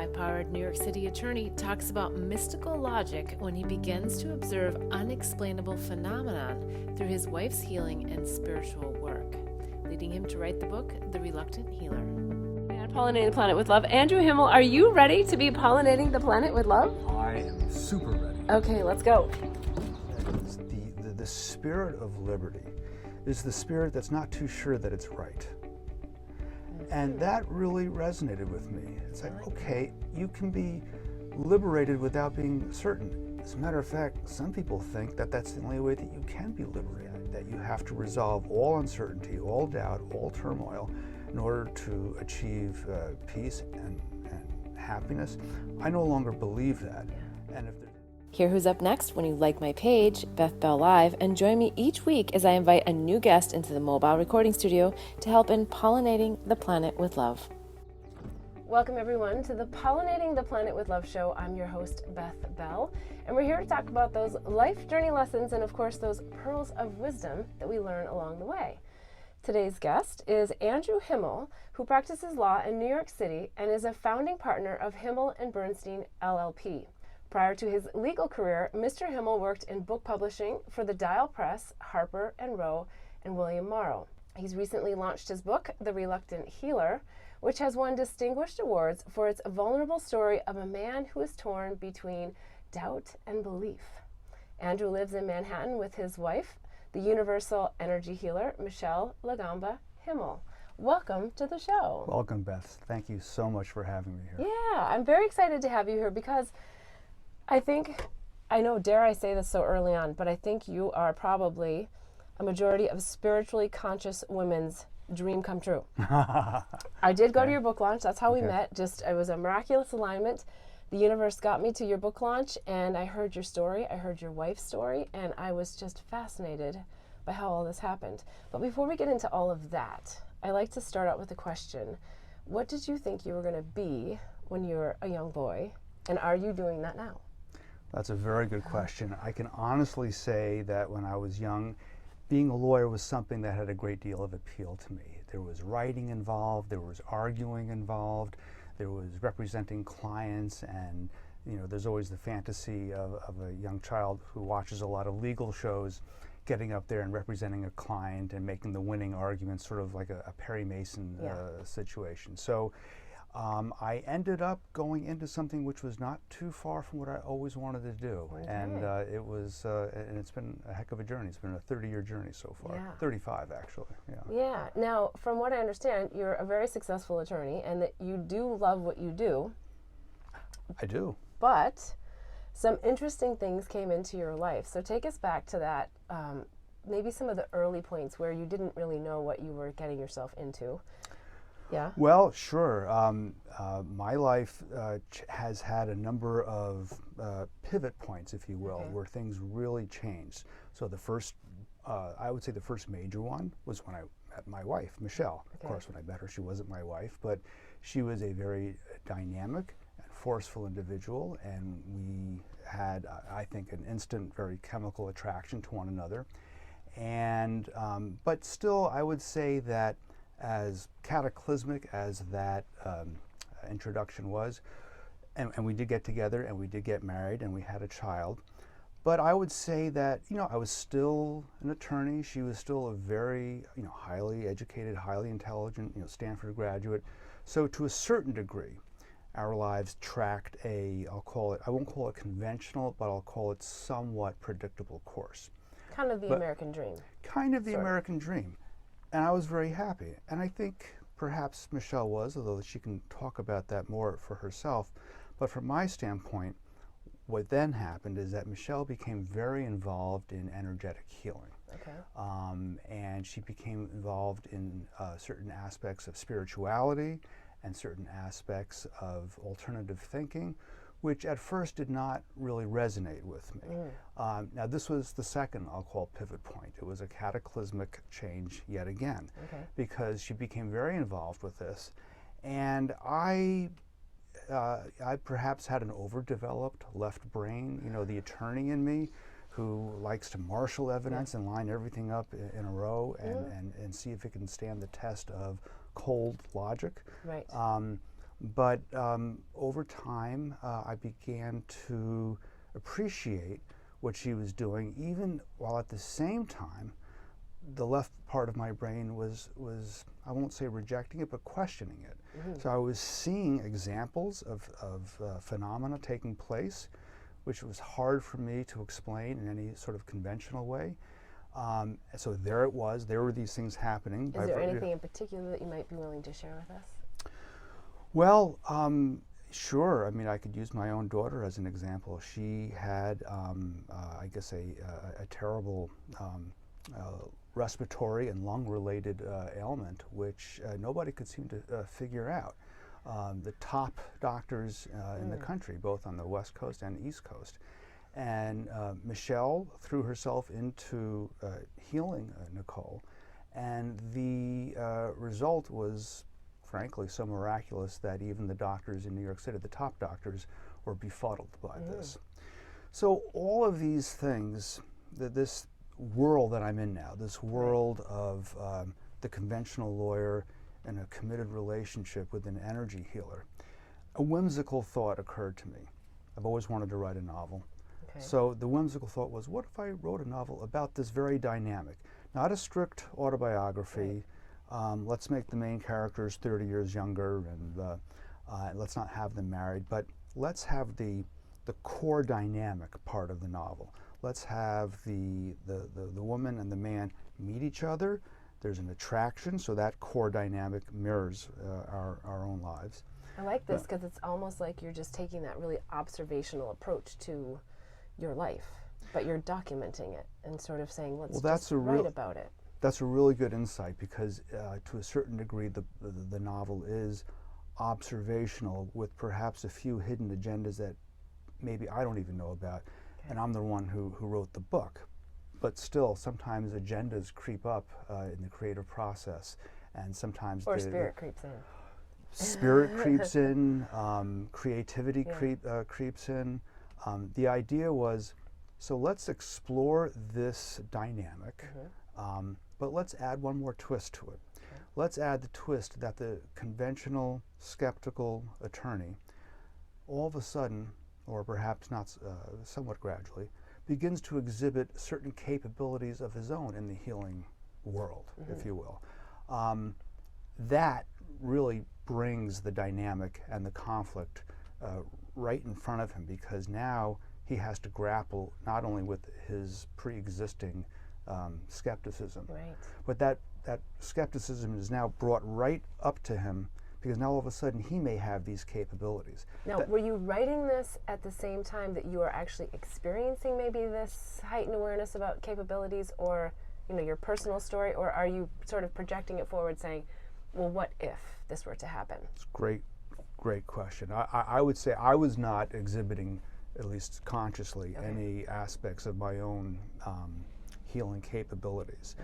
high-powered New York City attorney talks about mystical logic when he begins to observe unexplainable phenomenon through his wife's healing and spiritual work, leading him to write the book, The Reluctant Healer. And Pollinating the Planet with Love. Andrew Himmel, are you ready to be pollinating the planet with love? I am super ready. Okay, let's go. The spirit of liberty is the spirit that's not too sure that it's right. And that really resonated with me. It's like, okay, you can be liberated without being certain. As a matter of fact, some people think that that's the only way that you can be liberated, that you have to resolve all uncertainty, all doubt, all turmoil in order to achieve peace and happiness. I no longer believe that. And if Hear who's up next when you like my page, Beth Bell Live, and join me each week as I invite a new guest into the mobile recording studio to help in pollinating the planet with love. Welcome everyone to the Pollinating the Planet with Love show. I'm your host, Beth Bell, and we're here to talk about those life journey lessons and of course those pearls of wisdom that we learn along the way. Today's guest is Andrew Himmel, who practices law in New York City and is a founding partner of Himmel and Bernstein LLP. Prior to his legal career, Mr. Himmel worked in book publishing for the Dial Press, Harper & Row, and William Morrow. He's recently launched his book, The Reluctant Healer, which has won distinguished awards for its vulnerable story of a man who is torn between doubt and belief. Andrew lives in Manhattan with his wife, the universal energy healer, Michelle Lagamba Himmel. Welcome to the show. Welcome, Beth. Thank you so much for having me here. Yeah, I'm very excited to have you here because I know, dare I say this so early on, but I think you are probably a majority of spiritually conscious women's dream come true. I did go to your book launch. That's how we met. It was a miraculous alignment. The universe got me to your book launch, and I heard your story. I heard your wife's story, and I was just fascinated by how all this happened. But before we get into all of that, I like to start out with a question. What did you think you were going to be when you were a young boy, and are you doing that now? That's a very good question. I can honestly say that when I was young, being a lawyer was something that had a great deal of appeal to me. There was writing involved, there was arguing involved, there was representing clients, and there's always the fantasy of a young child who watches a lot of legal shows getting up there and representing a client and making the winning argument, sort of like a Perry Mason situation. So I ended up going into something which was not too far from what I always wanted to do. Okay. And and it's been a heck of a journey. It's been a 30-year journey so far. Yeah. 35, actually. Yeah. Now, from what I understand, you're a very successful attorney and that you do love what you do. I do. But some interesting things came into your life. So take us back to that, maybe some of the early points where you didn't really know what you were getting yourself into. Yeah. Well, sure. My life has had a number of pivot points, if you will, where things really changed. So the first, I would say the first major one was when I met my wife, Michelle. Of course, when I met her, she wasn't my wife, but she was a very dynamic and forceful individual, and we had, I think, an instant, very chemical attraction to one another. And, but still, I would say that as cataclysmic as that introduction was, and we did get together and we did get married and we had a child, but I would say that I was still an attorney. She was still a very highly educated, highly intelligent Stanford graduate. So to a certain degree, our lives tracked I won't call it conventional, but I'll call it somewhat predictable course. Kind of the American dream. Kind of the American dream. And I was very happy. And I think perhaps Michelle was, although she can talk about that more for herself. But from my standpoint, what then happened is that Michelle became very involved in energetic healing. Okay. And she became involved in certain aspects of spirituality and certain aspects of alternative thinking, which at first did not really resonate with me. Now this was the second, I'll call, pivot point. It was a cataclysmic change yet again, because she became very involved with this, and I perhaps had an overdeveloped left brain, the attorney in me, who likes to marshal evidence and line everything up in a row and see if it can stand the test of cold logic. Right. But over time, I began to appreciate what she was doing, even while at the same time, the left part of my brain was I won't say rejecting it, but questioning it. So I was seeing examples of phenomena taking place, which was hard for me to explain in any sort of conventional way. So there it was. There were these things happening. Is there anything in particular that you might be willing to share with us? Well, sure. I mean, I could use my own daughter as an example. She had, I guess, a terrible respiratory and lung-related ailment, which nobody could seem to figure out. The top doctors in the country, both on the West Coast and East Coast. And Michelle threw herself into healing Nicole, and the result was, frankly, so miraculous that even the doctors in New York City, the top doctors, were befuddled by this. So all of these things, this world that I'm in now, this world of the conventional lawyer and a committed relationship with an energy healer, a whimsical thought occurred to me. I've always wanted to write a novel. So the whimsical thought was, what if I wrote a novel about this very dynamic, not a strict autobiography, let's make the main characters 30 years younger and let's not have them married, but let's have the core dynamic part of the novel. Let's have the woman and the man meet each other. There's an attraction, so that core dynamic mirrors our own lives. I like this because it's almost like you're just taking that really observational approach to your life, but you're documenting it and sort of saying, let's just write about it. That's a really good insight, because to a certain degree the novel is observational with perhaps a few hidden agendas that maybe I don't even know about, and I'm the one who wrote the book. But still, sometimes agendas creep up in the creative process, and sometimes spirit creeps in. Spirit creeps in, creativity creeps in. The idea was, so let's explore this dynamic, but let's add one more twist to it. Let's add the twist that the conventional, skeptical attorney, all of a sudden, or perhaps not somewhat gradually, begins to exhibit certain capabilities of his own in the healing world, if you will. That really brings the dynamic and the conflict right in front of him, because now he has to grapple not only with his pre-existing skepticism, but that skepticism is now brought right up to him, because now all of a sudden he may have these capabilities. Now, were you writing this at the same time that you are actually experiencing maybe this heightened awareness about capabilities, or your personal story, or are you sort of projecting it forward saying, well, what if this were to happen? It's a great question. I would say I was not exhibiting, at least consciously, any aspects of my own healing capabilities.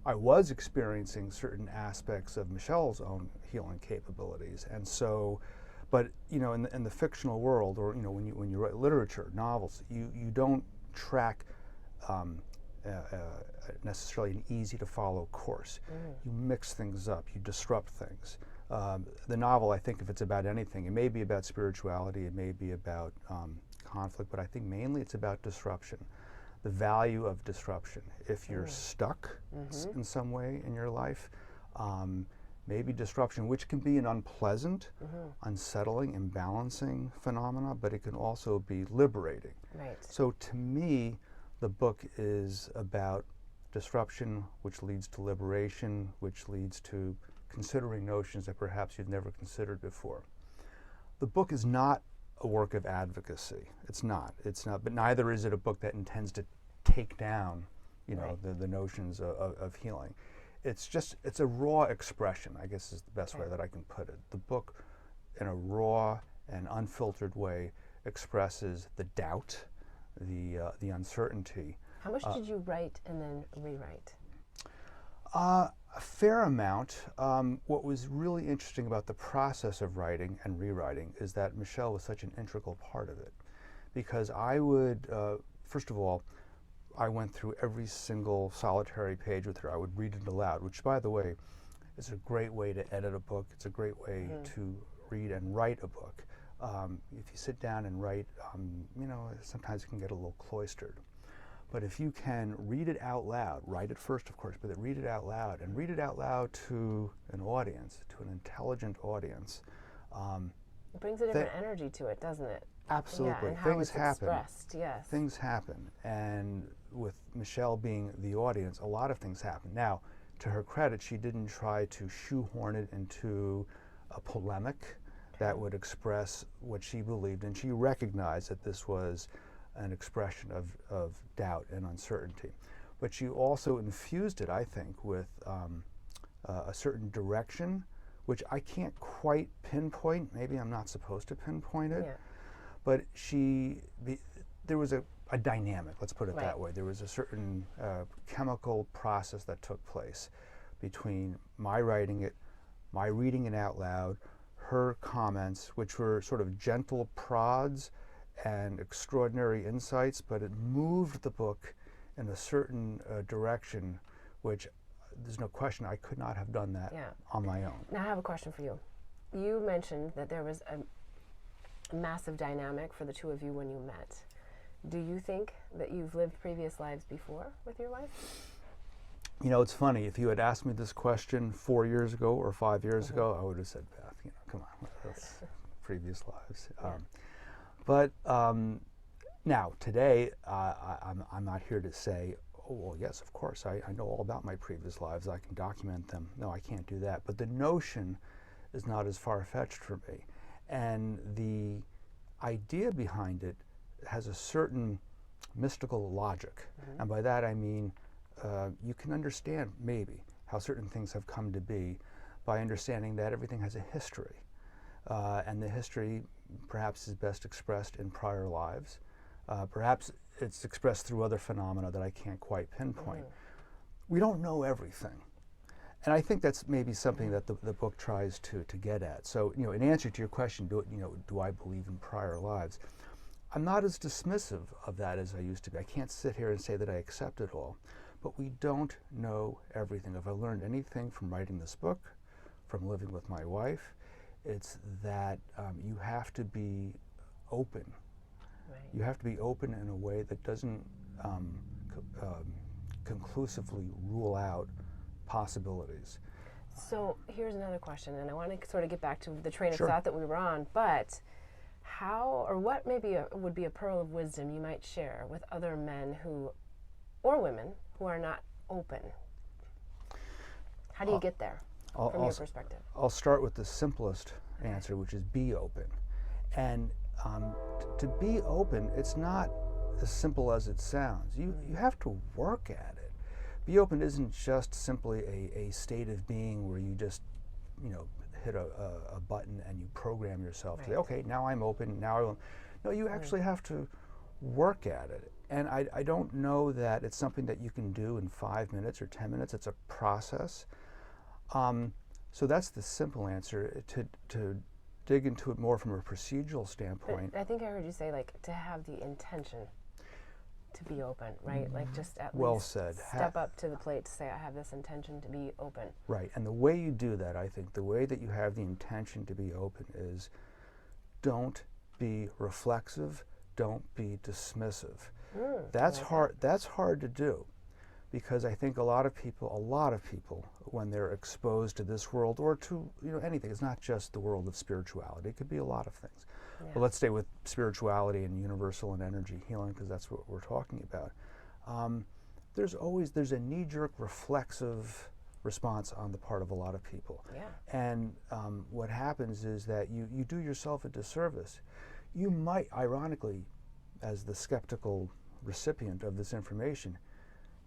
I was experiencing certain aspects of Michelle's own healing capabilities, and so, but in the fictional world, or when you write literature, novels, you don't track necessarily an easy to follow course. You mix things up, you disrupt things. The novel, I think, if it's about anything, it may be about spirituality, it may be about conflict, but I think mainly it's about disruption. The value of disruption. If you're stuck in some way in your life, maybe disruption, which can be an unpleasant, unsettling, imbalancing phenomena, but it can also be liberating. So to me, the book is about disruption, which leads to liberation, which leads to considering notions that perhaps you've never considered before. The book is not a work of advocacy. It's not, but neither is it a book that intends to take down, the notions of healing. It's a raw expression, I guess is the best way that I can put it. The book, in a raw and unfiltered way, expresses the doubt, the uncertainty. How much did you write and then rewrite? A fair amount. What was really interesting about the process of writing and rewriting is that Michelle was such an integral part of it, because I would, first of all, I went through every single solitary page with her. I would read it aloud, which, by the way, is a great way to edit a book. It's a great way to read and write a book. If you sit down and write, sometimes it can get a little cloistered. But if you can read it out loud, write it first, of course, but then read it out loud, and read it out loud to an audience, to an intelligent audience. It brings a different energy to it, doesn't it? Absolutely. Yeah, and how things it's happen. expressed, yes. Things happen. And with Michelle being the audience, a lot of things happen. Now, to her credit, she didn't try to shoehorn it into a polemic that would express what she believed, and she recognized that this was an expression of doubt and uncertainty. But she also infused it, I think, with a certain direction, which I can't quite pinpoint. Maybe I'm not supposed to pinpoint it. Yeah. But there was a dynamic, let's put it that way. There was a certain chemical process that took place between my writing it, my reading it out loud, her comments, which were sort of gentle prods and extraordinary insights, but it moved the book in a certain direction, which there's no question I could not have done that on my own. Now I have a question for you. You mentioned that there was a massive dynamic for the two of you when you met. Do you think that you've lived previous lives before with your wife? You know, it's funny. If you had asked me this question 4 years ago or 5 years ago, I would have said, Beth, come on, that's previous lives. But now, today, I'm not here to say, oh, well, yes, of course, I know all about my previous lives. I can document them. No, I can't do that. But the notion is not as far-fetched for me. And the idea behind it has a certain mystical logic. And by that I mean you can understand maybe how certain things have come to be by understanding that everything has a history. And the history perhaps is best expressed in prior lives. Perhaps it's expressed through other phenomena that I can't quite pinpoint. We don't know everything. And I think that's maybe something that the book tries to get at. So, in answer to your question, do I believe in prior lives? I'm not as dismissive of that as I used to be. I can't sit here and say that I accept it all. But we don't know everything. If I learned anything from writing this book, from living with my wife, it's that you have to be open. You have to be open in a way that doesn't conclusively rule out possibilities. So here's another question, and I want to sort of get back to the train of thought that we were on, but how, or what maybe would be a pearl of wisdom you might share with other men or women who are not open? How do you get there from your perspective? I'll start with the simplest answer, which is be open. And to be open, it's not as simple as it sounds. You have to work at it. Be open isn't just simply a state of being where you just, hit a button and you program yourself to say, okay, now I'm open, now I won't. No, you actually have to work at it. And I don't know that it's something that you can do in 5 minutes or 10 minutes. It's a process. So that's the simple answer. To dig into it more from a procedural standpoint. But I think I heard you say, to have the intention to be open, right? Just at least step up to the plate to say, I have this intention to be open. Right, and the way you do that, I think, the way that you have the intention to be open is don't be reflexive, don't be dismissive. That's hard. That's hard to do, because I think a lot of people, when they're exposed to this world or to anything, it's not just the world of spirituality. It could be a lot of things. But let's stay with spirituality and universal and energy healing, because that's what we're talking about. There's a knee-jerk reflexive response on the part of a lot of people. And what happens is that you do yourself a disservice. You might, ironically, as the skeptical recipient of this information,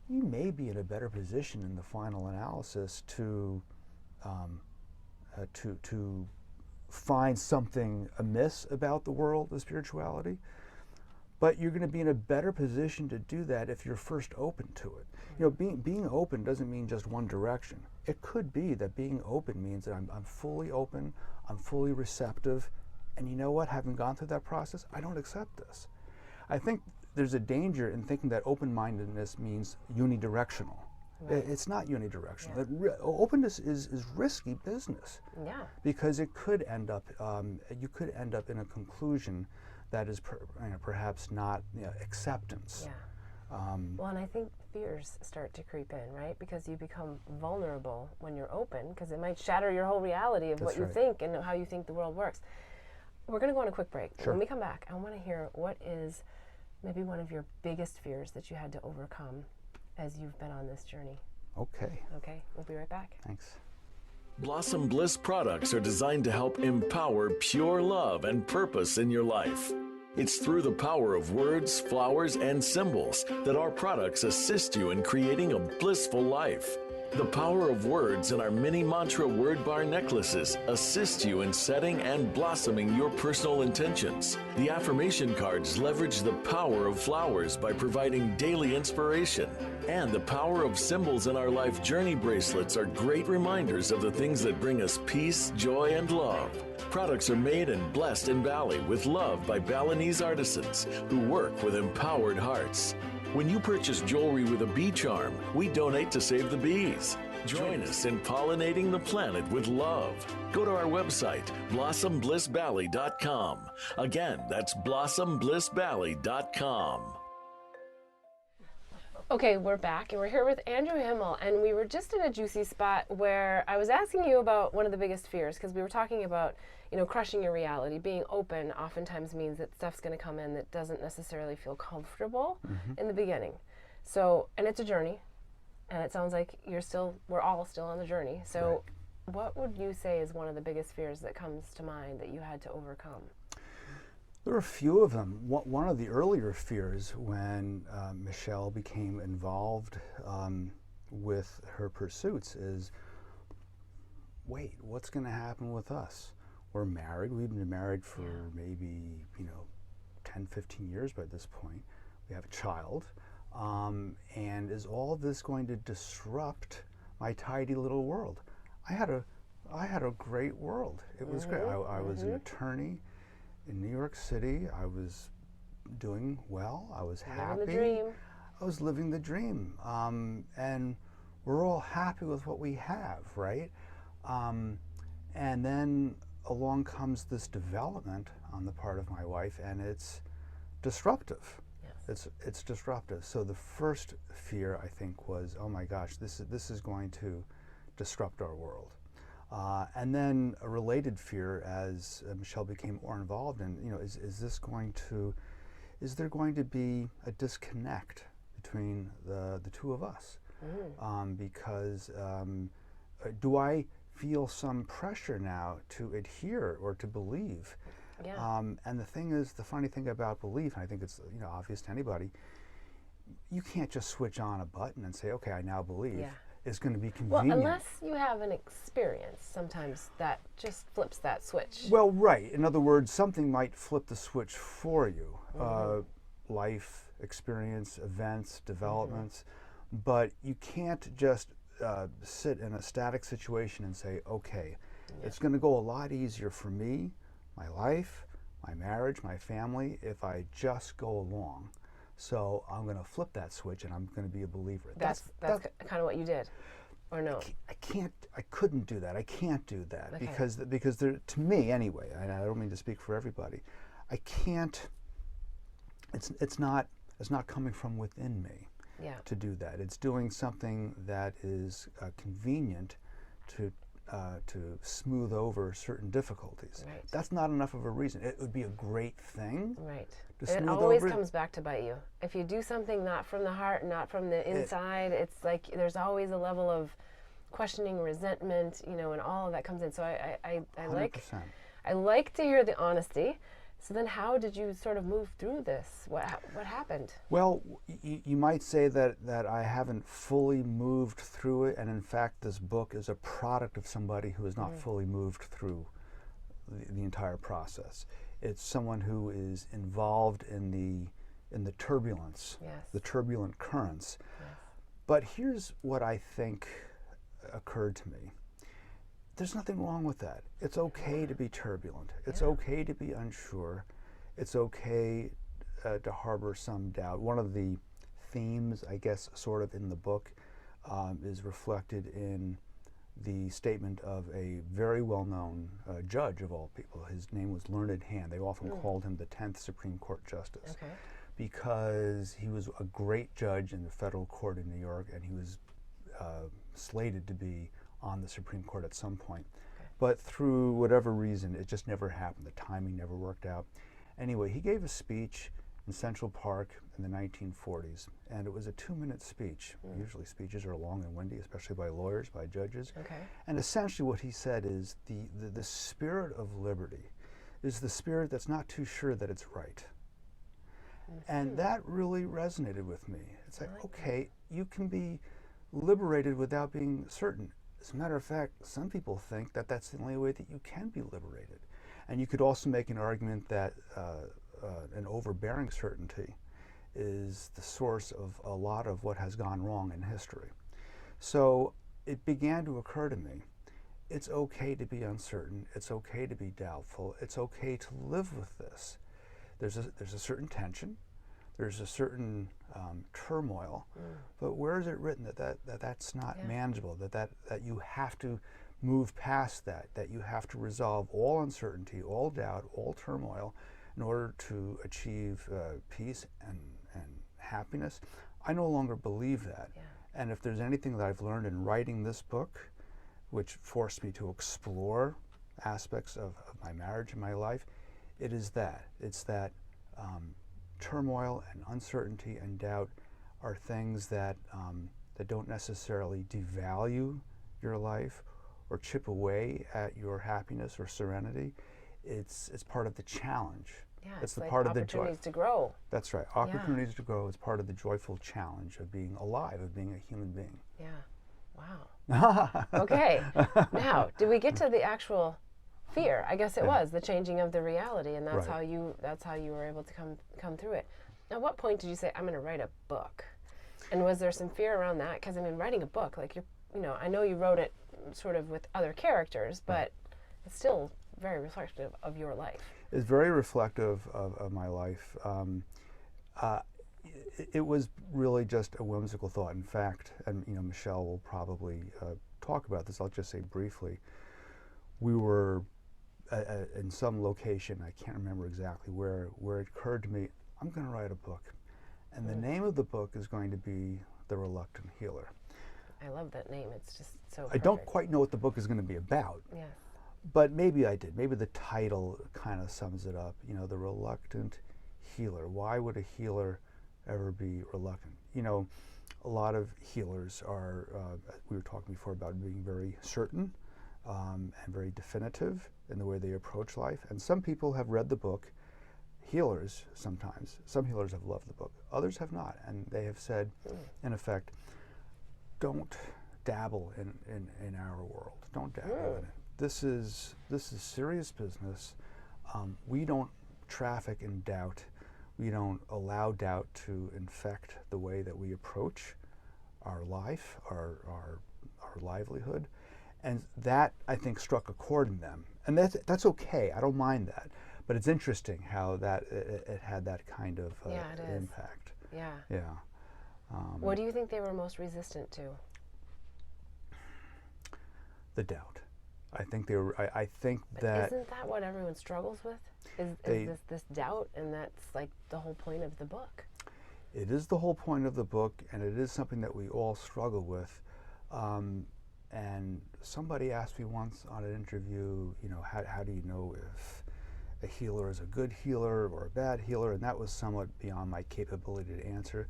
you may be in a better position in the final analysis to find something amiss about the world of spirituality, but you're going to be in a better position to do that if you're first open to it. Being open doesn't mean just one direction. It could be that being open means that I'm fully open, I'm fully receptive, and you know what? Having gone through that process, I don't accept this. I think there's a danger in thinking that open-mindedness means unidirectional. Right. It's not unidirectional. Openness is risky business. Yeah. Because it could end up, you could end up in a conclusion that is perhaps not acceptance. Yeah. Well, and I think fears start to creep in, right? Because you become vulnerable when you're open, because it might shatter your whole reality of That's what you right. think and how you think the world works. We're going to go on a quick break. Sure. When we come back, I want to hear what is maybe one of your biggest fears that you had to overcome as you've been on this journey. Okay. Okay, we'll be right back. Thanks. Blossom Bliss products are designed to help empower pure love and purpose in your life. It's through the power of words, flowers, and symbols that our products assist you in creating a blissful life. The power of words in our mini mantra word bar necklaces assist you in setting and blossoming your personal intentions. The affirmation cards leverage the power of flowers by providing daily inspiration. And the power of symbols in our life journey bracelets are great reminders of the things that bring us peace, joy, and love. Products are made and blessed in Bali with love by Balinese artisans who work with empowered hearts. When you purchase jewelry with a bee charm, we donate to save the bees. Join us in pollinating the planet with love. Go to our website, blossomblissbali.com. Again, that's blossomblissbali.com. Okay, we're back, and we're here with Andrew Himmel, and we were just in a juicy spot where I was asking you about one of the biggest fears, because we were talking about, crushing your reality. Being open oftentimes means that stuff's going to come in that doesn't necessarily feel comfortable in the beginning. So, and it's a journey, and it sounds like we're all still on the journey. So, what would you say is one of the biggest fears that comes to mind that you had to overcome? There are a few of them. One of the earlier fears when Michelle became involved with her pursuits is, wait, what's going to happen with us? We're married. We've been married for maybe, 10, 15 years by this point. We have a child. And is all this going to disrupt my tidy little world? I had a great world. It was great. I was an attorney in New York City. I was doing well. I was happy. Living the dream. I was living the dream. And we're all happy with what we have, right? And then along comes this development on the part of my wife, and it's disruptive. Yes. It's disruptive. So the first fear, I think, was, oh my gosh, this is going to disrupt our world. And then a related fear, as Michelle became more involved in, is there going to be a disconnect between the two of us? Because do I feel some pressure now to adhere or to believe? Yeah. And the funny thing about belief, and I think it's obvious to anybody, you can't just switch on a button and say, okay, I now believe. Yeah. It's going to be convenient. Well, unless you have an experience, sometimes that just flips that switch. Well, right. In other words, something might flip the switch for you. Life, experience, events, developments. But you can't just sit in a static situation and say, okay, it's going to go a lot easier for me, my life, my marriage, my family, if I just go along. So I'm going to flip that switch, and I'm going to be a believer. That's kind of what you did, or no? I couldn't do that. I can't do that. Okay. because there, to me anyway, and I don't mean to speak for everybody, I can't. It's not coming from within me. Yeah. To do that. It's doing something that is convenient to smooth over certain difficulties. Right. That's not enough of a reason. It would be a great thing. Right. To And it smooth always over comes back to bite you. If you do something not from the heart, not from the inside, it's like there's always a level of questioning, resentment, and all of that comes in. So I 100%. like to hear the honesty. So then how did you sort of move through this? What happened? Well, you might say that I haven't fully moved through it, and in fact this book is a product of somebody who has not fully moved through the entire process. It's someone who is involved in the turbulence, the turbulent currents. Yes. But here's what I think occurred to me. There's nothing wrong with that. It's okay to be turbulent. It's okay to be unsure. It's okay to harbor some doubt. One of the themes, I guess, sort of in the book is reflected in the statement of a very well-known judge of all people. His name was Learned Hand. They often called him the 10th Supreme Court Justice because he was a great judge in the federal court in New York, and he was slated to be on the Supreme Court at some point. But through whatever reason, it just never happened. The timing never worked out. Anyway, he gave a speech in Central Park in the 1940s, and it was a 2-minute speech. Usually speeches are long and windy, especially by lawyers, by judges. And essentially what he said is the spirit of liberty is the spirit that's not too sure that it's right. And that really resonated with me. It's like, okay, you can be liberated without being certain. As a matter of fact, some people think that that's the only way that you can be liberated. And you could also make an argument that an overbearing certainty is the source of a lot of what has gone wrong in history. So it began to occur to me, it's okay to be uncertain, it's okay to be doubtful, it's okay to live with this. There's a certain tension, there's a certain turmoil, but where is it written that's not manageable, that you have to move past that you have to resolve all uncertainty, all doubt, all turmoil in order to achieve peace and happiness? I no longer believe that. And if there's anything that I've learned in writing this book, which forced me to explore aspects of my marriage and my life, it is that. It's that turmoil and uncertainty and doubt are things that don't necessarily devalue your life or chip away at your happiness or serenity. It's part of the challenge. It's the like part of the opportunities joy. to grow. That's right. Opportunities to grow is part of the joyful challenge of being alive, of being a human being. Wow. Okay. Now, did we get to the actual fear? I guess it was the changing of the reality, and that's how you were able to come through it. At what point did you say, I'm going to write a book? And was there some fear around that? Because I mean, writing a book, like I know you wrote it sort of with other characters, but it's still very reflective of your life. It's very reflective of my life. It was really just a whimsical thought. In fact, and Michelle will probably talk about this, I'll just say briefly, we were in some location, I can't remember exactly where it occurred to me, I'm going to write a book. And the name of the book is going to be The Reluctant Healer. I love that name. It's just so perfect. I don't quite know what the book is going to be about. Yeah. But maybe I did. Maybe the title kind of sums it up. The Reluctant Healer. Why would a healer ever be reluctant? A lot of healers are, we were talking before about being very certain and very definitive in the way they approach life. And some people have read the book. Healers, sometimes, some healers have loved the book. Others have not. And they have said, in effect, don't dabble in our world. Don't dabble in it. This is serious business. We don't traffic in doubt. We don't allow doubt to infect the way that we approach our life, our livelihood. And that, I think, struck a chord in them. And that's okay. I don't mind that. But it's interesting how that it had that kind of impact. Yeah. What do you think they were most resistant to? The doubt. I think they were. I think but that. Isn't that what everyone struggles with? Is this doubt, and that's like the whole point of the book. It is the whole point of the book, and it is something that we all struggle with. And somebody asked me once on an interview, how do you know if a healer is a good healer or a bad healer? And that was somewhat beyond my capability to answer.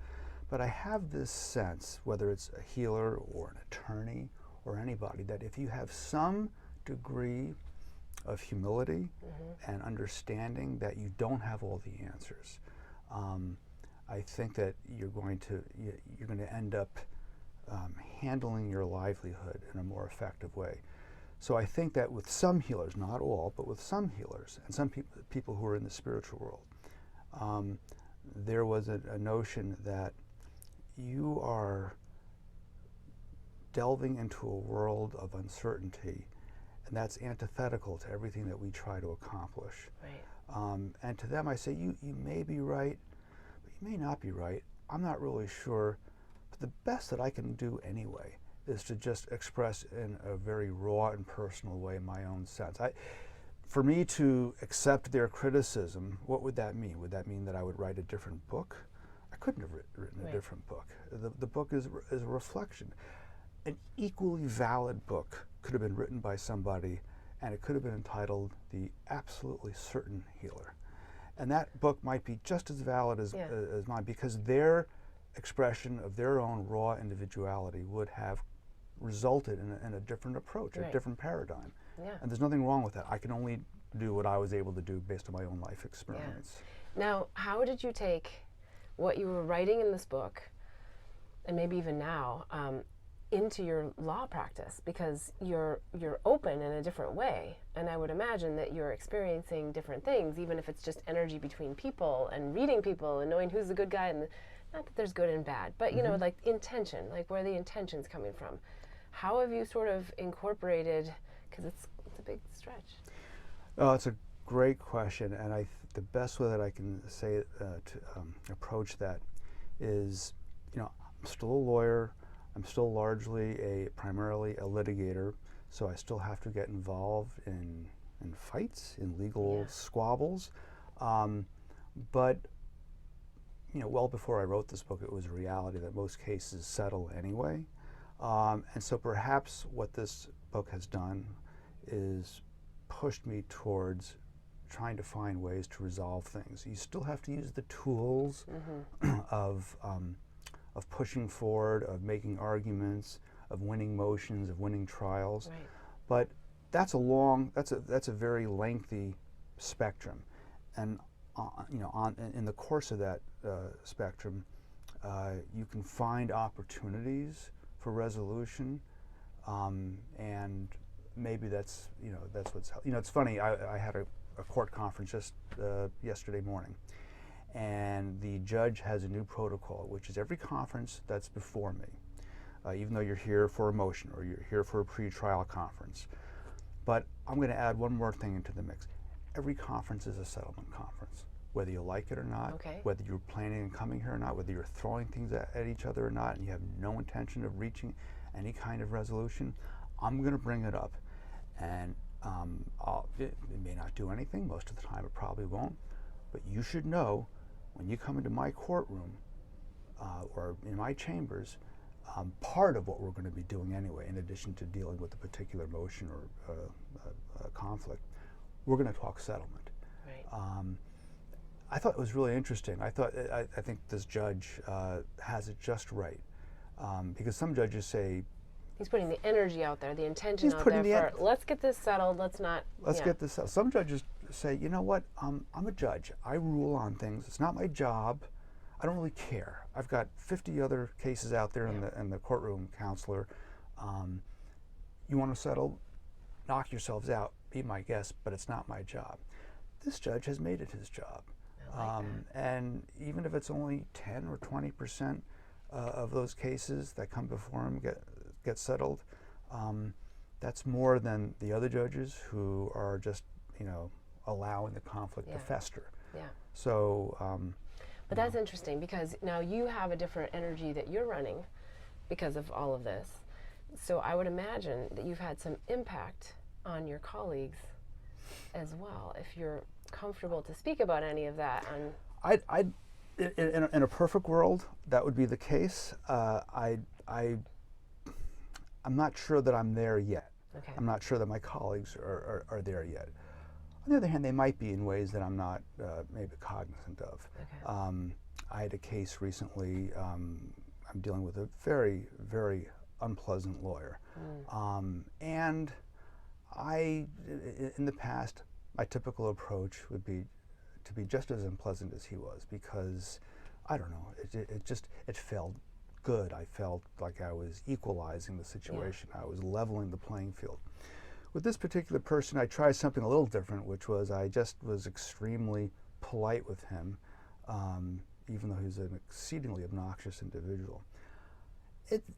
But I have this sense, whether it's a healer or an attorney or anybody, that if you have some degree of humility and understanding that you don't have all the answers, I think that you're going to end up handling your livelihood in a more effective way. So I think that with some healers, not all, but with some healers and some people who are in the spiritual world, there was a notion that you are delving into a world of uncertainty, and that's antithetical to everything that we try to accomplish. Right. And to them I say, you may be right, but you may not be right. I'm not really sure, But the best that I can do anyway is to just express in a very raw and personal way my own sense. For me to accept their criticism, what would that mean? Would that mean that I would write a different book? I couldn't have written a different book. The book is a reflection. An equally valid book could have been written by somebody, and it could have been entitled The Absolutely Certain Healer. And that book might be just as valid as mine, because their expression of their own raw individuality would have resulted in a different approach, a different paradigm. Yeah. And there's nothing wrong with that. I can only do what I was able to do based on my own life experience. Yeah. Now, how did you take what you were writing in this book, and maybe even now, into your law practice? Because you're open in a different way, and I would imagine that you're experiencing different things, even if it's just energy between people and reading people and knowing who's the good guy, and not that there's good and bad, but you know, like intention, like where the intention's coming from. How have you sort of incorporated, because it's a big stretch? Oh, it's a great question, and the best way that I can say to approach that is, you know, I'm still a lawyer. I'm still largely primarily a litigator, so I still have to get involved in fights, in legal squabbles. But you know, well before I wrote this book, it was a reality that most cases settle anyway. And so perhaps what this book has done is pushed me towards trying to find ways to resolve things. You still have to use the tools of pushing forward, of making arguments, of winning motions, of winning trials. Right. But that's a very lengthy spectrum, and you know, in the course of that spectrum, you can find opportunities for resolution, and maybe that's what's, you know, it's funny. I had a court conference just yesterday morning, and the judge has a new protocol, which is every conference that's before me, even though you're here for a motion or you're here for a pre-trial conference. But I'm going to add one more thing into the mix. Every conference is a settlement conference, whether you like it or not, whether you're planning on coming here or not, whether you're throwing things at each other or not, and you have no intention of reaching any kind of resolution. I'm going to bring it up, and it may not do anything. Most of the time it probably won't, but you should know when you come into my courtroom or in my chambers, part of what we're going to be doing anyway, in addition to dealing with a particular motion or conflict, we're going to talk settlement. Right. I thought it was really interesting. I think this judge has it just right, because some judges say, he's putting the energy out there, the intention out there for, let's get this settled, let's get this settled. Some judges say, you know what, I'm a judge. I rule on things. It's not my job. I don't really care. I've got 50 other cases out there in the courtroom, counselor. You want to settle? Knock yourselves out. Be my guest, but it's not my job. This judge has made it his job. I like and even if it's only 10 or 20% of those cases that come before him get settled, that's more than the other judges who are just, you know, allowing the conflict to fester. Yeah. So. But that's interesting, because now you have a different energy that you're running because of all of this. So I would imagine that you've had some impact on your colleagues as well, if you're comfortable to speak about any of that. In a perfect world, that would be the case. I'm not sure that I'm there yet. Okay. I'm not sure that my colleagues are there yet. On the other hand, they might be in ways that I'm not maybe cognizant of. Okay. I had a case recently. I'm dealing with a very, very unpleasant lawyer. And in the past, my typical approach would be to be just as unpleasant as he was, because, I don't know, it felt good. I felt like I was equalizing the situation. I was leveling the playing field. With this particular person, I tried something a little different, which was I just was extremely polite with him, even though he was an exceedingly obnoxious individual.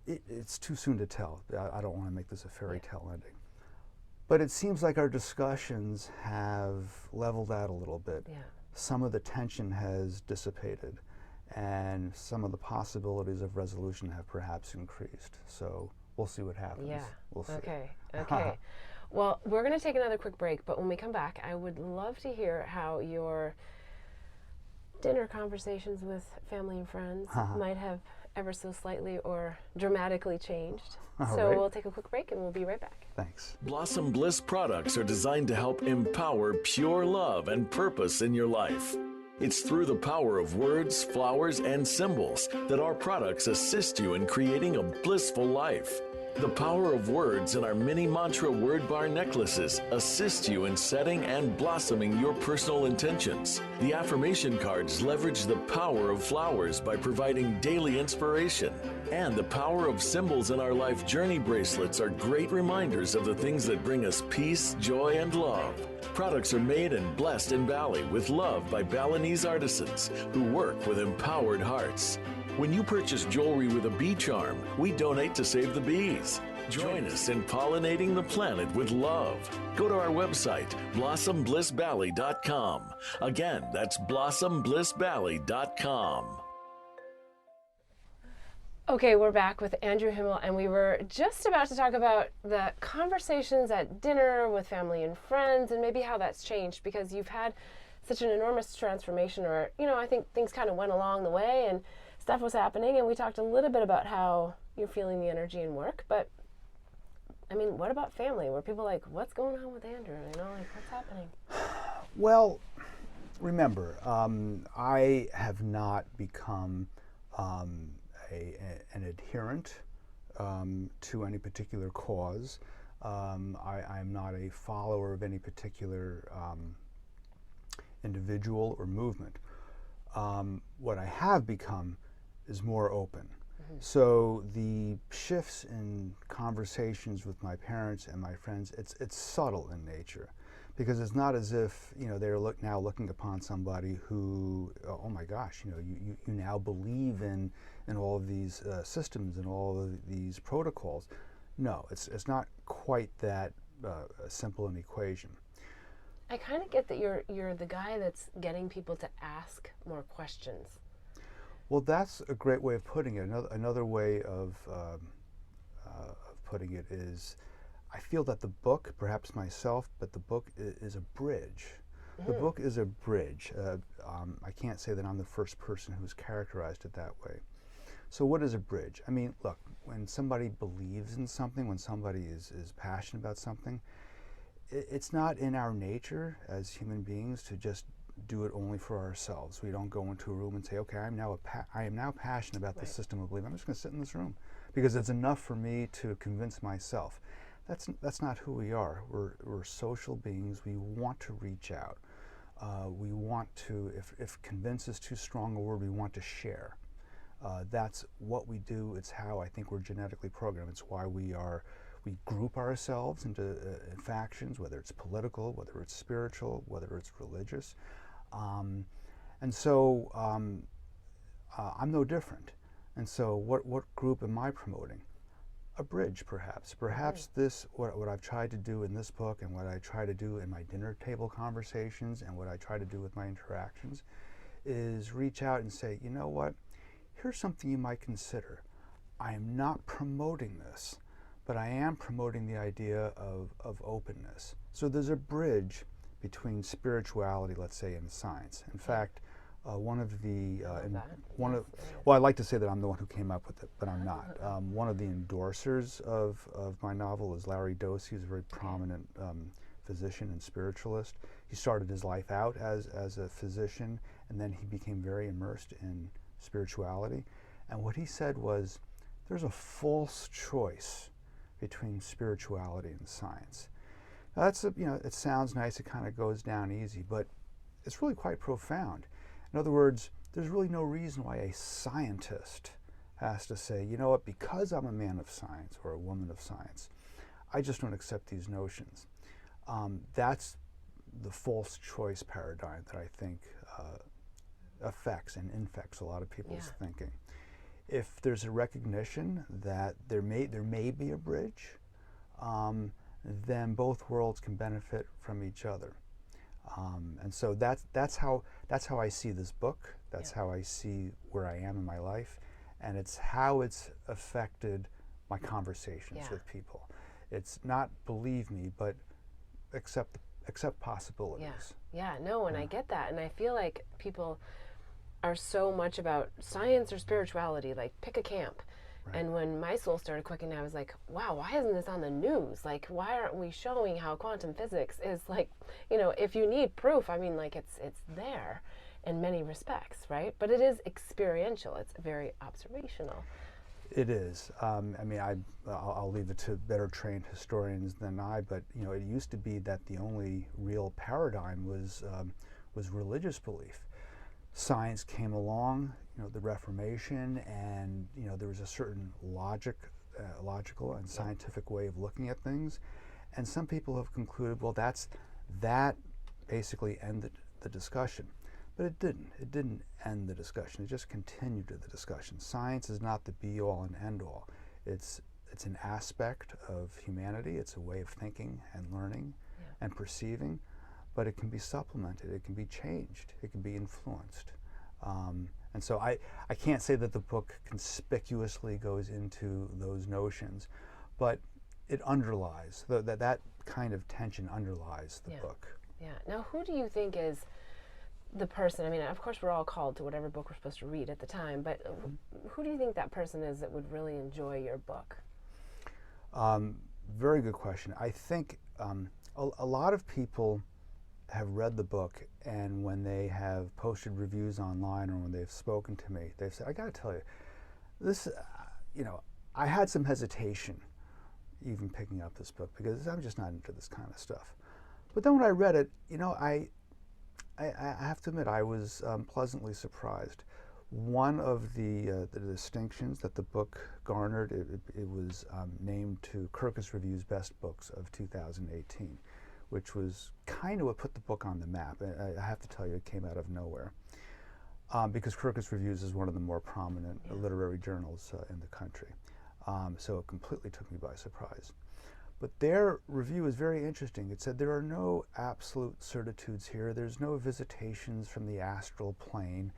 It's too soon to tell. I don't want to make this a fairy tale ending. But it seems like our discussions have leveled out a little bit. Yeah. Some of the tension has dissipated. and some of the possibilities of resolution have perhaps increased. So we'll see what happens. Yeah. We'll see. Okay. Okay. Well, we're going to take another quick break, but when we come back, I would love to hear how your dinner conversations with family and friends might have ever so slightly or dramatically changed. So right. we'll take a quick break and we'll be right back. Thanks. Blossom Bliss products are designed to help empower pure love and purpose in your life. It's through the power of words, flowers, and symbols that our products assist you in creating a blissful life. The power of words in our mini mantra word bar necklaces assist you in setting and blossoming your personal intentions. The affirmation cards leverage the power of flowers by providing daily inspiration. And the power of symbols in our life journey bracelets are great reminders of the things that bring us peace, joy, and love. Products are made and blessed in Bali with love by Balinese artisans who work with empowered hearts. When you purchase jewelry with a bee charm, we donate to save the bees. Join us in pollinating the planet with love. Go to our website, blossomblissbali.com. Again, that's blossomblissbali.com. Okay, we're back with Andrew Himmel, and we were just about to talk about the conversations at dinner with family and friends and maybe how that's changed, because you've had such an enormous transformation, or, I think things kind of went along the way and stuff was happening, and we talked a little bit about how you're feeling the energy in work, but what about family? Were people like, what's going on with Andrew? What's happening? Well, remember, I have not become an adherent to any particular cause. I'm not a follower of any particular individual or movement. What I have become is more open. So the shifts in conversations with my parents and my friends, it's subtle in nature, because it's not as if they're now looking upon somebody who, oh my gosh, you now believe in all of these systems and all of these protocols. No, it's not quite that simple an equation. I kind of get that you're the guy that's getting people to ask more questions. Well, that's a great way of putting it. Another way of putting it is, I feel that the book, perhaps myself, but the book is a bridge. The book is a bridge. I can't say that I'm the first person who's characterized it that way. So what is a bridge? Look, when somebody believes in something, when somebody is passionate about something, it's not in our nature as human beings to just do it only for ourselves. We don't go into a room and say, okay, I am now passionate about the system of belief. I'm just going to sit in this room because it's enough for me to convince myself. That's not who we are. We're social beings. We want to reach out. We want to, if convince is too strong a word, we want to share. That's what we do. It's how I think we're genetically programmed. It's why we group ourselves into factions, whether it's political, whether it's spiritual, whether it's religious. And so I'm no different. And so what group am I promoting? A bridge, perhaps. Perhaps this, what I've tried to do in this book and what I try to do in my dinner table conversations and what I try to do with my interactions is reach out and say, you know what, here's something you might consider. I am not promoting this, but I am promoting the idea of openness. So there's a bridge between spirituality, let's say, and science. In fact, well, I'd like to say that I'm the one who came up with it, but I'm not. One of the endorsers of my novel is Larry Dossey, who's a very prominent physician and spiritualist. He started his life out as a physician, and then he became very immersed in spirituality. And what he said was, there's a false choice between spirituality and science. Now it sounds nice, it kind of goes down easy, but it's really quite profound. In other words, there's really no reason why a scientist has to say, you know what, because I'm a man of science or a woman of science, I just don't accept these notions. That's the false choice paradigm that I think affects and infects a lot of people's thinking. If there's a recognition that there may be a bridge, then both worlds can benefit from each other. And so that's how I see this book. That's how I see where I am in my life, and it's how it's affected my conversations with people. It's not believe me, but accept possibilities. And I get that, and I feel like people are so much about science or spirituality, like pick a camp. Right. And when my soul started quickening, I was like, wow, why isn't this on the news? Like, why aren't we showing how quantum physics is like, if you need proof, I mean, like it's there in many respects, right? But it is experiential. It's very observational. It is. I mean, I'll leave it to better trained historians than I, but it used to be that the only real paradigm was religious belief. Science came along, the Reformation, and there was a certain logical and scientific way of looking at things, and some people have concluded, well, that basically ended the discussion. But it didn't. It didn't end the discussion. It just continued the discussion. Science is not the be-all and end-all. It's an aspect of humanity. It's a way of thinking and learning and perceiving, but it can be supplemented. It can be changed. It can be influenced. And so I can't say that the book conspicuously goes into those notions, but it underlies, that kind of tension underlies the book. Yeah. Now, who do you think is the person? I mean, of course, we're all called to whatever book we're supposed to read at the time, but who do you think that person is that would really enjoy your book? Very good question. I think a lot of people have read the book, and when they have posted reviews online or when they've spoken to me, they've said, I got to tell you, this, I had some hesitation even picking up this book because I'm just not into this kind of stuff. But then when I read it, I have to admit I was pleasantly surprised. One of the distinctions that the book garnered, it was named to Kirkus Review's Best Books of 2018, which was kind of what put the book on the map. I have to tell you, it came out of nowhere. Because Kirkus Reviews is one of the more prominent literary journals in the country. So it completely took me by surprise. But their review is very interesting. It said there are no absolute certitudes here. There's no visitations from the astral plane.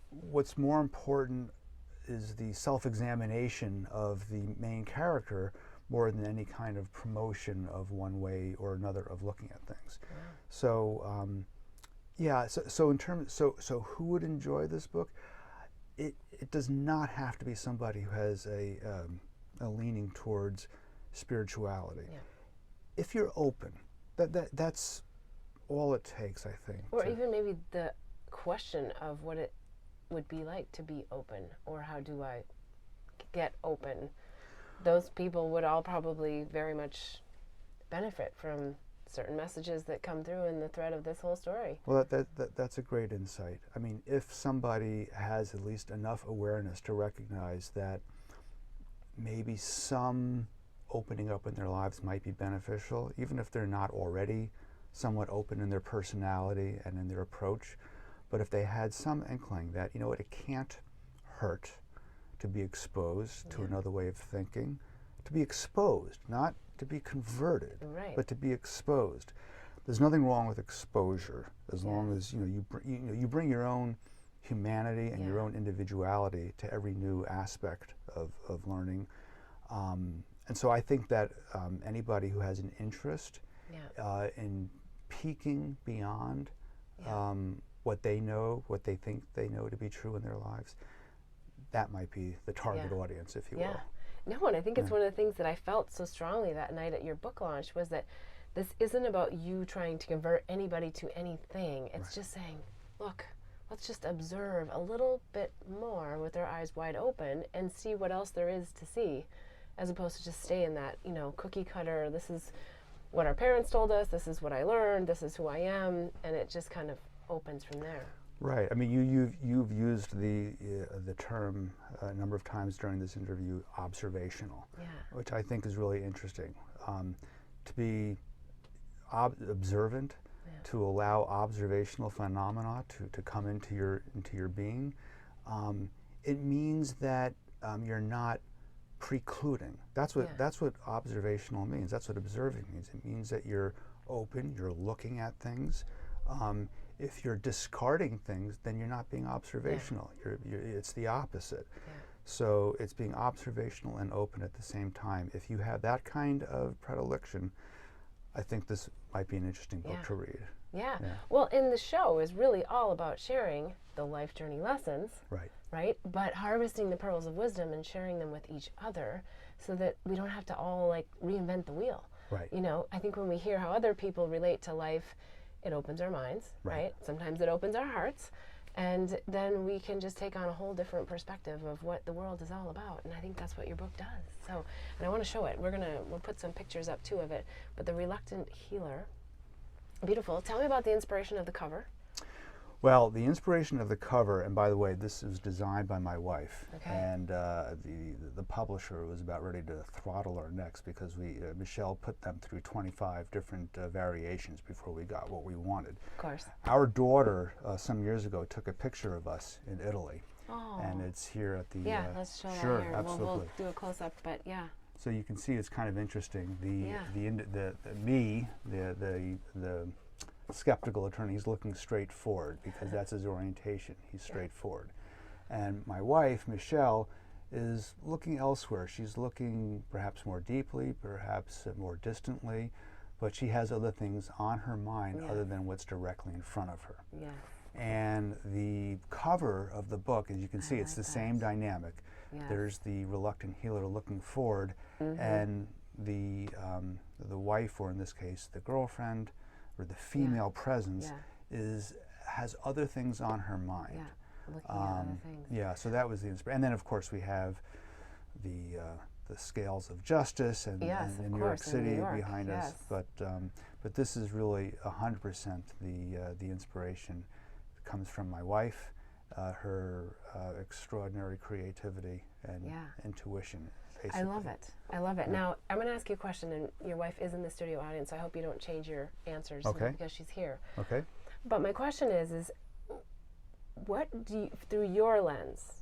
What's more important is the self-examination of the main character more than any kind of promotion of one way or another of looking at things. So, so in terms, so who would enjoy this book? It does not have to be somebody who has a leaning towards spirituality. If you're open, that's all it takes, I think. Or even maybe the question of what it would be like to be open, or how do I get open? Those people would all probably very much benefit from certain messages that come through in the thread of this whole story. Well, that's a great insight. I mean, if somebody has at least enough awareness to recognize that maybe some opening up in their lives might be beneficial, even if they're not already somewhat open in their personality and in their approach, but if they had some inkling that, it can't hurt to be exposed to another way of thinking, to be exposed, not to be converted, but to be exposed. There's nothing wrong with exposure as long as you bring your own humanity and your own individuality to every new aspect of learning. And so I think that anybody who has an interest in peeking beyond what they know, what they think they know to be true in their lives, that might be the target audience, if you will. No, and I think it's one of the things that I felt so strongly that night at your book launch was that this isn't about you trying to convert anybody to anything. It's just saying, look, let's just observe a little bit more with our eyes wide open and see what else there is to see, as opposed to just stay in that, cookie cutter, this is what our parents told us, this is what I learned, this is who I am, and it just kind of opens from there. Right. I mean, you've used the term a number of times during this interview, observational, which I think is really interesting. To be observant, to allow observational phenomena to come into your being, it means that you're not precluding. That's what observational means. That's what observing means. It means that you're open, you're looking at things. If you're discarding things, then you're not being observational. It's the opposite. Yeah. So it's being observational and open at the same time. If you have that kind of predilection, I think this might be an interesting book to read. Yeah. Well, in the show is really all about sharing the life journey lessons. Right. Right? But harvesting the pearls of wisdom and sharing them with each other so that we don't have to all like reinvent the wheel. Right. You know, I think when we hear how other people relate to life, it opens our minds, right? Sometimes it opens our hearts. And then we can just take on a whole different perspective of what the world is all about. And I think that's what your book does. So, and I want to show it. We'll put some pictures up too of it. But The Reluctant Healer, beautiful. Tell me about the inspiration of the cover. Well, the inspiration of the cover, and by the way, this was designed by my wife, okay. and the publisher was about ready to throttle our necks because Michelle put them through 25 different variations before we got what we wanted. Of course. Our daughter, some years ago, took a picture of us in Italy, oh. and it's here at the... let's show sure, that here. Absolutely. We'll do a close-up, but yeah. So you can see it's kind of interesting. The skeptical attorney, he's looking straight forward because that's his orientation. He's straightforward. And my wife, Michelle, is looking elsewhere. She's looking perhaps more deeply, perhaps more distantly, but she has other things on her mind other than what's directly in front of her. Yes. And the cover of the book, as you can see, it's the same dynamic. Yes. There's the reluctant healer looking forward, and the wife, or in this case, the girlfriend, or the female presence, has other things on her mind. Yeah, looking at other things. Yeah, so that was the inspiration. And then, of course, we have the scales of justice and in New York City behind us. But this is really 100% the inspiration comes from my wife, her extraordinary creativity and intuition. Basically. I love it. I love it. Now, I'm going to ask you a question, and your wife is in the studio audience, so I hope you don't change your answers because she's here. Okay. But my question is what do you, through your lens,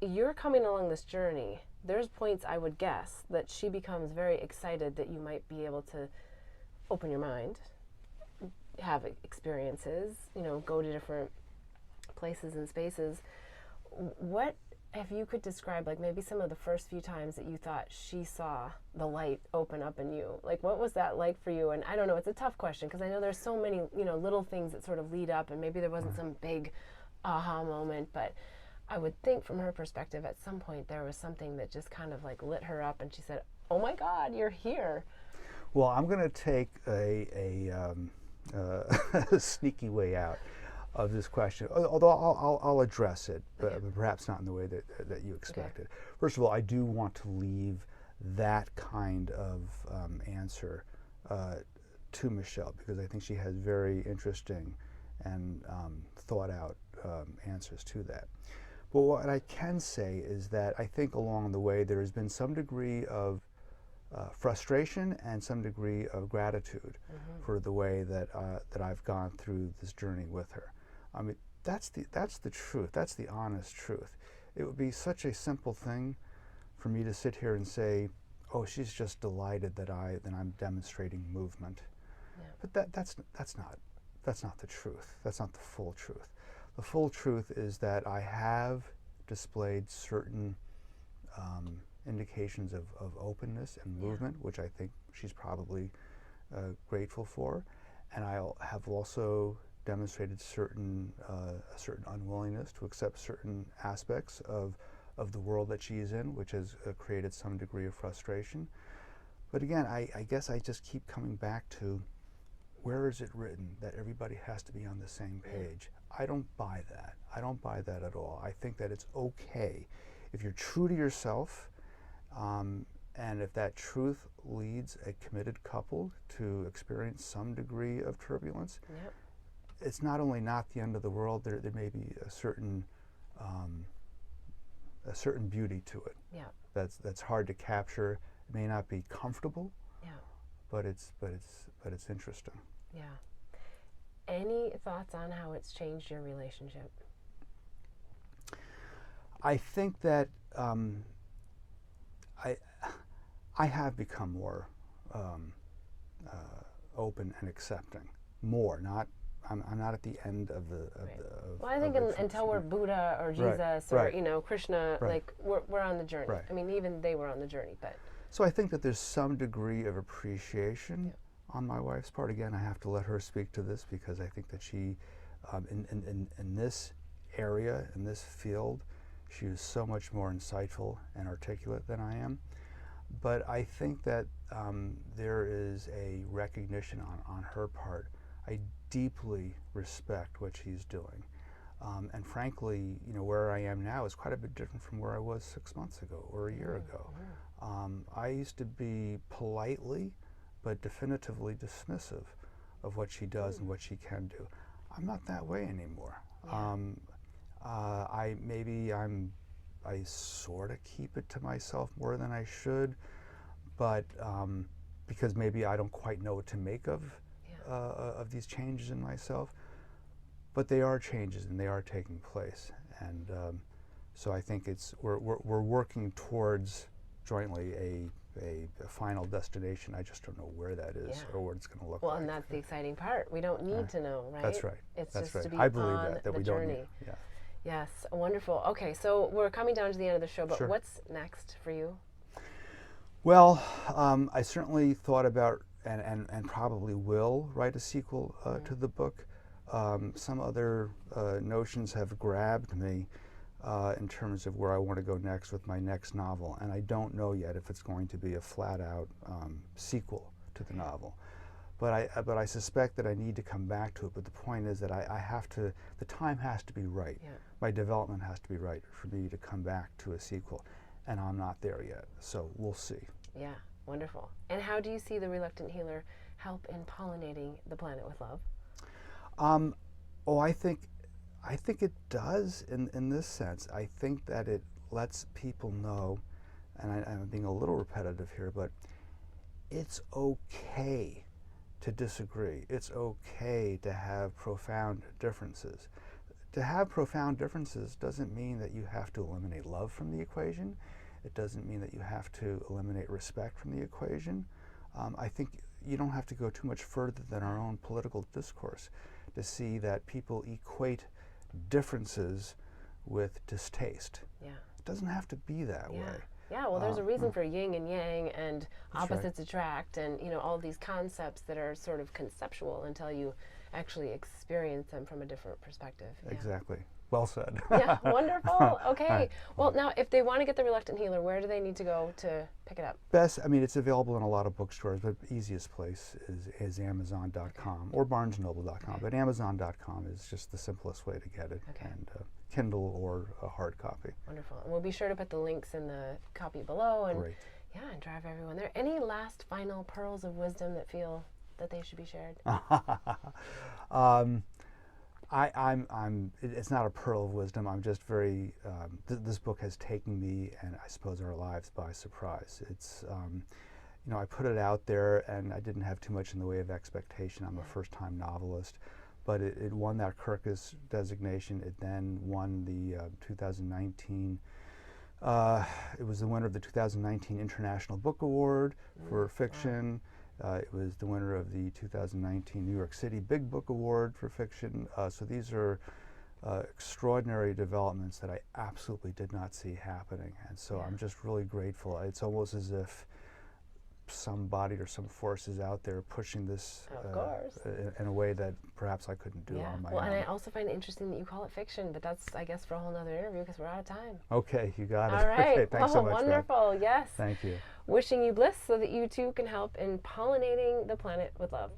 you're coming along this journey, there's points I would guess that she becomes very excited that you might be able to open your mind, have experiences, go to different places and spaces. What, if you could describe, like maybe some of the first few times that you thought she saw the light open up in you, like what was that like for you? And I don't know, it's a tough question because I know there's so many, little things that sort of lead up, and maybe there wasn't some big aha moment, but I would think from her perspective at some point there was something that just kind of like lit her up and she said, oh my God, you're here. Well, I'm going to take a sneaky way out of this question, although I'll address it, but perhaps not in the way that you expected. Okay. First of all, I do want to leave that kind of answer to Michelle because I think she has very interesting and thought out answers to that. But what I can say is that I think along the way there has been some degree of frustration and some degree of gratitude for the way that I've gone through this journey with her. I mean, that's the truth. That's the honest truth. It would be such a simple thing for me to sit here and say, "Oh, she's just delighted that I'm demonstrating movement." Yeah. But that's not the truth. That's not the full truth. The full truth is that I have displayed certain indications of openness and movement, which I think she's probably grateful for, and I have also demonstrated a certain unwillingness to accept certain aspects of the world that she is in, which has created some degree of frustration. But again, I guess I just keep coming back to, where is it written that everybody has to be on the same page? I don't buy that. I don't buy that at all. I think that it's okay if you're true to yourself, and if that truth leads a committed couple to experience some degree of turbulence. Yep. It's not only not the end of the world. There may be a certain beauty to it. Yeah. That's hard to capture. It may not be comfortable. Yeah. But it's interesting. Yeah. Any thoughts on how it's changed your relationship? I think that I have become more open and accepting more. Not I'm not at the end of the. Well, I think until we're Buddha or Jesus or Krishna, like we're on the journey. Right. I mean, even they were on the journey, but. So I think that there's some degree of appreciation on my wife's part. Again, I have to let her speak to this because I think that she, in this area, in this field, she is so much more insightful and articulate than I am. But I think that there is a recognition on her part. I deeply respect what she's doing. And frankly, where I am now is quite a bit different from where I was 6 months ago or a year ago. I used to be politely but definitively dismissive of what she does and what she can do. I'm not that way anymore. I sort of keep it to myself more than I should, but because maybe I don't quite know what to make of these changes in myself. But they are changes and they are taking place, and so I think we're working towards jointly a final destination. I just don't know where that is or what it's going to look like. Well, and that's the exciting part. We don't need to know, right? That's right. It's that's just right. to be I believe on that the we journey. don't need. Yeah. Yes, wonderful. Okay, so we're coming down to the end of the show, but Sure. What's next for you? Well, I certainly thought about and probably will write a sequel to the book. Some other notions have grabbed me in terms of where I want to go next with my next novel, and I don't know yet if it's going to be a flat-out sequel to the novel. But I suspect that I need to come back to it. But the point is that I have to. The time has to be right. Yeah. My development has to be right for me to come back to a sequel, and I'm not there yet. So we'll see. Yeah, wonderful. And how do you see the Reluctant Healer help in pollinating the planet with love? I think it does in this sense. I think that it lets people know, and I'm being a little repetitive here, but it's okay to disagree. It's okay to have profound differences. To have profound differences doesn't mean that you have to eliminate love from the equation. It doesn't mean that you have to eliminate respect from the equation. I think you don't have to go too much further than our own political discourse to see that people equate differences with distaste. Yeah. It doesn't have to be that way. Yeah, well, there's a reason for yin and yang and opposites right. attract and, all these concepts that are sort of conceptual until you actually experience them from a different perspective. Yeah. Exactly. Well said. Yeah, wonderful. Okay. Right. Well, now, if they want to get the Reluctant Healer, where do they need to go to pick it up? It's available in a lot of bookstores, but the easiest place is Amazon.com or BarnesandNoble.com. But Amazon.com is just the simplest way to get it, and Kindle or a hard copy. Wonderful. And we'll be sure to put the links in the copy below, and Great. and drive everyone there. Any last final pearls of wisdom that feel that they should be shared? It's not a pearl of wisdom. I'm just very, this book has taken me and I suppose our lives by surprise. It's, I put it out there and I didn't have too much in the way of expectation. I'm a first-time novelist, but it won that Kirkus designation. It then won the 2019, it was the winner of the 2019 International Book Award for fiction. It was the winner of the 2019 New York City Big Book Award for fiction. So these are extraordinary developments that I absolutely did not see happening. And so I'm just really grateful. It's almost as if somebody or some force is out there pushing this in a way that perhaps I couldn't do on my own. Well, and I also find it interesting that you call it fiction, but that's, I guess, for a whole nother interview because we're out of time. Okay, you got it. All right. Okay, thanks so much, wonderful. Beth. Yes. Thank you. Wishing you bliss so that you too can help in pollinating the planet with love.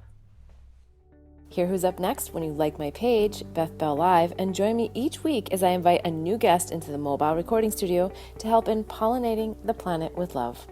Hear who's up next when you like my page, Beth Bell Live, and join me each week as I invite a new guest into the mobile recording studio to help in pollinating the planet with love.